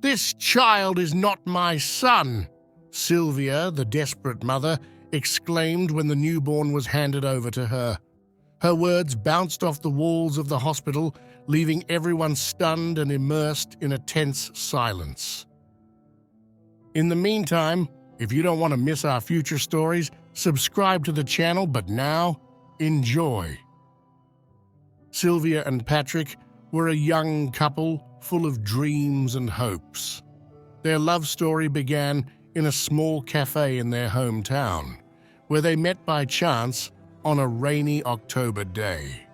"This child is not my son," Sylvia, the desperate mother, exclaimed when the newborn was handed over to her. Her words bounced off the walls of the hospital, leaving everyone stunned and immersed in a tense silence. In the meantime, if you don't want to miss our future stories, subscribe to the channel, but now, enjoy. Sylvia and Patrick were a young couple full of dreams and hopes. Their love story began in a small cafe in their hometown, where they met by chance on a rainy October day.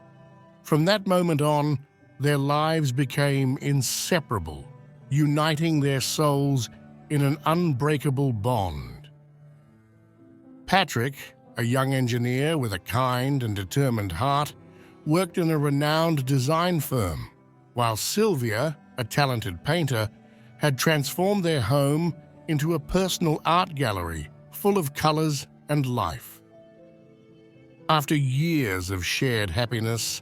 From that moment on, their lives became inseparable, uniting their souls in an unbreakable bond. Patrick, a young engineer with a kind and determined heart, worked in a renowned design firm, while Sylvia, a talented painter, had transformed their home into a personal art gallery full of colors and life. After years of shared happiness,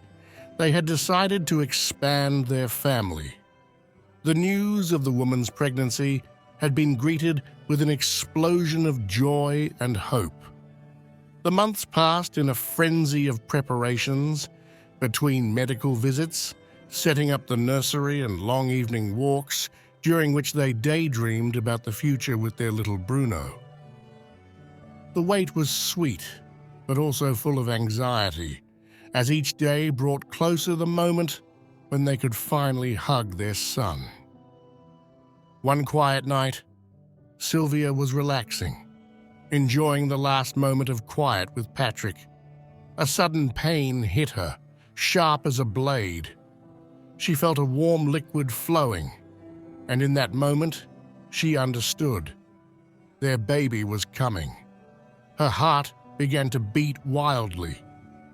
they had decided to expand their family. The news of the woman's pregnancy had been greeted with an explosion of joy and hope. The months passed in a frenzy of preparations, between medical visits, setting up the nursery, and long evening walks during which they daydreamed about the future with their little Bruno. The wait was sweet, but also full of anxiety, as each day brought closer the moment when they could finally hug their son. One quiet night, Sylvia was relaxing, enjoying the last moment of quiet with Patrick. A sudden pain hit her, sharp as a blade. She felt a warm liquid flowing, and in that moment, she understood. Their baby was coming. Her heart began to beat wildly,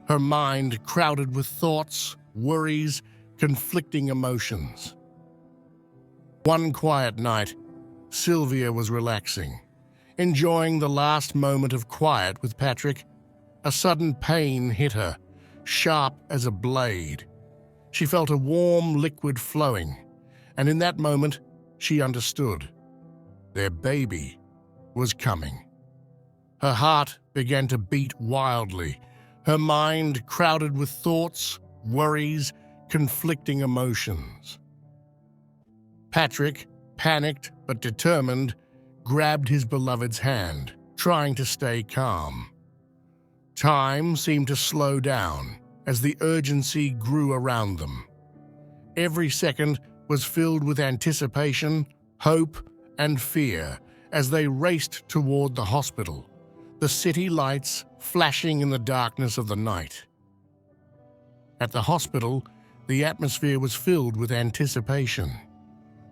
her mind crowded with thoughts, worries, conflicting emotions. One quiet night, Sylvia was relaxing, enjoying the last moment of quiet with Patrick. A sudden pain hit her, sharp as a blade. She felt a warm liquid flowing, and in that moment, she understood. Their baby was coming. Her heart began to beat wildly, her mind crowded with thoughts, worries, conflicting emotions. Patrick, panicked but determined, grabbed his beloved's hand, trying to stay calm. Time seemed to slow down as the urgency grew around them. Every second was filled with anticipation, hope, and fear as they raced toward the hospital, the city lights flashing in the darkness of the night. At the hospital, the atmosphere was filled with anticipation.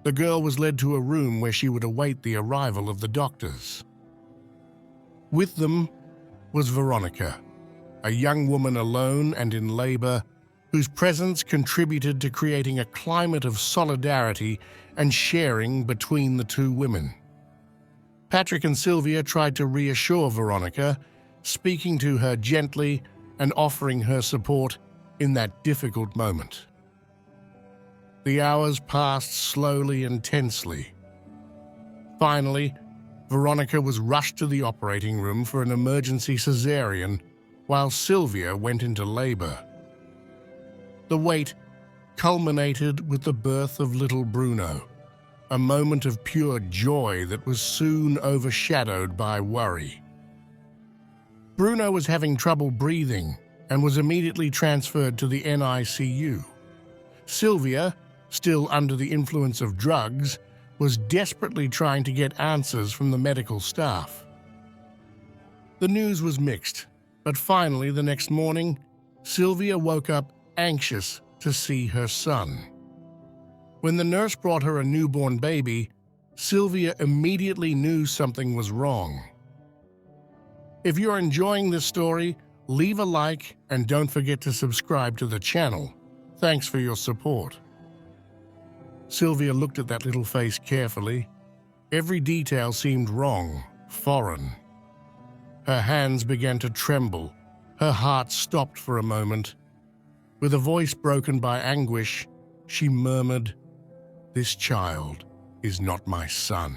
The girl was led to a room where she would await the arrival of the doctors. With them was Veronica, a young woman alone and in labor, whose presence contributed to creating a climate of solidarity and sharing between the two women. Patrick and Sylvia tried to reassure Veronica, speaking to her gently and offering her support in that difficult moment. The hours passed slowly and tensely. Finally, Veronica was rushed to the operating room for an emergency cesarean, while Sylvia went into labor. The wait culminated with the birth of little Bruno, a moment of pure joy that was soon overshadowed by worry. Bruno was having trouble breathing and was immediately transferred to the NICU. Sylvia, still under the influence of drugs, was desperately trying to get answers from the medical staff. The news was mixed, but finally the next morning, Sylvia woke up anxious to see her son. When the nurse brought her a newborn baby, Sylvia immediately knew something was wrong. If you're enjoying this story, leave a like and don't forget to subscribe to the channel. Thanks for your support. Sylvia looked at that little face carefully. Every detail seemed wrong, foreign. Her hands began to tremble. Her heart stopped for a moment. With a voice broken by anguish, she murmured, "This child is not my son."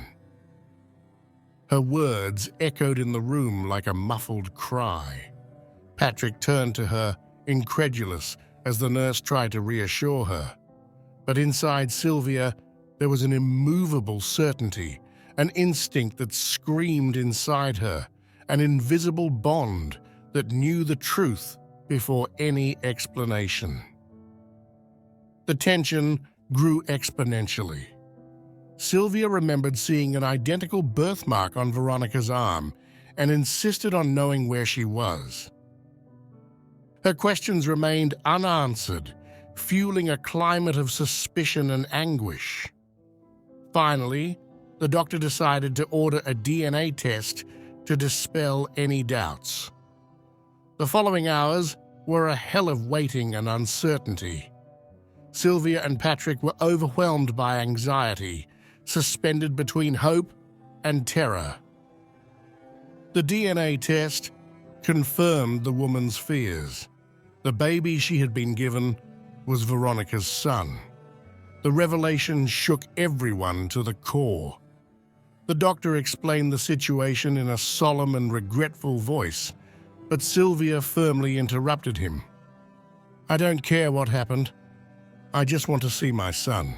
Her words echoed in the room like a muffled cry. Patrick turned to her, incredulous, as the nurse tried to reassure her. But inside Sylvia, there was an immovable certainty, an instinct that screamed inside her, an invisible bond that knew the truth before any explanation. The tension grew exponentially. Sylvia remembered seeing an identical birthmark on Veronica's arm and insisted on knowing where she was. Her questions remained unanswered, fueling a climate of suspicion and anguish. Finally, the doctor decided to order a DNA test to dispel any doubts. The following hours were a hell of waiting and uncertainty. Sylvia and Patrick were overwhelmed by anxiety, suspended between hope and terror. The DNA test confirmed the woman's fears. The baby she had been given was Veronica's son. The revelation shook everyone to the core. The doctor explained the situation in a solemn and regretful voice, but Sylvia firmly interrupted him. "I don't care what happened. I just want to see my son."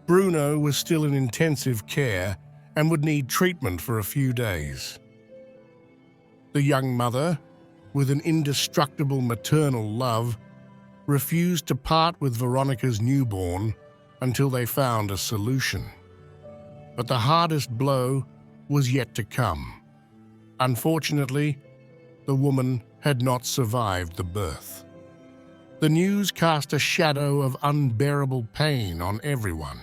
Bruno was still in intensive care and would need treatment for a few days. The young mother, with an indestructible maternal love, refused to part with Veronica's newborn until they found a solution. But the hardest blow was yet to come. Unfortunately, the woman had not survived the birth. The news cast a shadow of unbearable pain on everyone.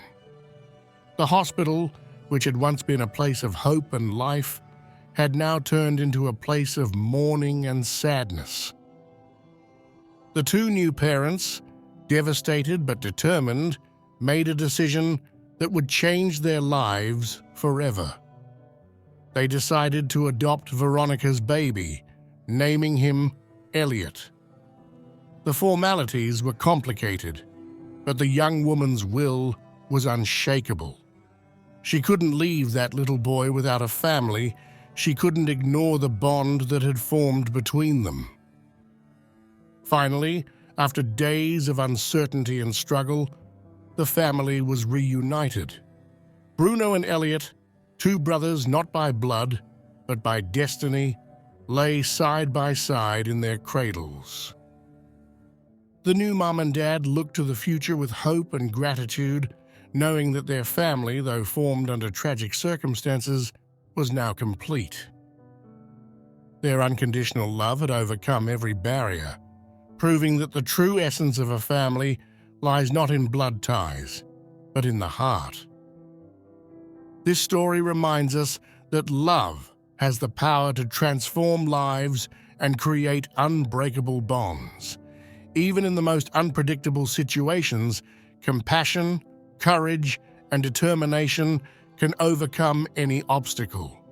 The hospital, which had once been a place of hope and life, had now turned into a place of mourning and sadness. The two new parents, devastated but determined, made a decision that would change their lives forever. They decided to adopt Veronica's baby, naming him Elliot. The formalities were complicated, but the young woman's will was unshakable. She couldn't leave that little boy without a family. She couldn't ignore the bond that had formed between them. Finally, after days of uncertainty and struggle, the family was reunited. Bruno and Elliot, two brothers not by blood, but by destiny, lay side by side in their cradles. The new mom and dad looked to the future with hope and gratitude, knowing that their family, though formed under tragic circumstances, was now complete. Their unconditional love had overcome every barrier, proving that the true essence of a family lies not in blood ties, but in the heart. This story reminds us that love has the power to transform lives and create unbreakable bonds. Even in the most unpredictable situations, compassion, courage, and determination can overcome any obstacle.